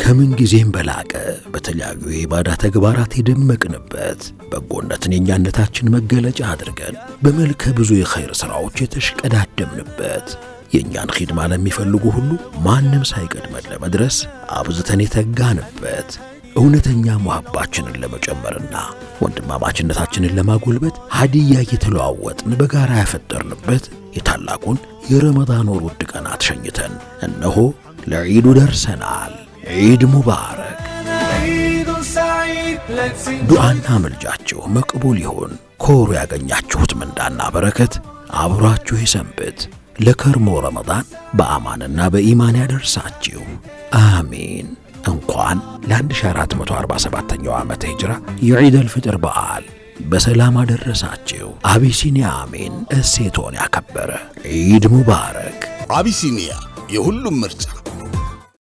ከምን ጊዜም በላቀ በተለያዩ የኢባዳ ተግባራት የደመቅንበት በጎነትን የኛነታችን መገለጫ አድርገን በመልከ ብዙ የኸይር ሥራዎች የተሽቀዳደምንበት የኛን ኺድማ ለሚፈልጉ ሁሉ ማንም ሳይቀድመን ለመድረስ አብዝተን የተጋንበት እውነተኛ መሐባችንን ለመጨመርና ወንድማማችነታችንን ለማጎልበት ሀዲያ የተለዋወጥን በጋራ ያፈጠርንበት የታላቁን የረመዳን ወር ውድ ቀናት ሸኝተን እነሆ ለዒዱ ደርሰናል። ዒድ ሙባረክ። ዱዓና መልጃችሁ መቅቡል ይሁን። ከወሩ ያገኛችሁት ምንዳና በረከት አብሯችሁ ይሰንብት። ለከርሞ ረመዳን በአማንና በኢማን ያደርሳችሁ። አሚን። እንኳን ለ1447ኛው ዓመተ ሂጅራ የዒድ አልፍጥር በዓል በሰላም አደረሳችሁ። አቢሲኒያ አሚን እሴቶን ያከበረ ዒድ ሙባረክ። አቢሲኒያ የሁሉም ምርጫ።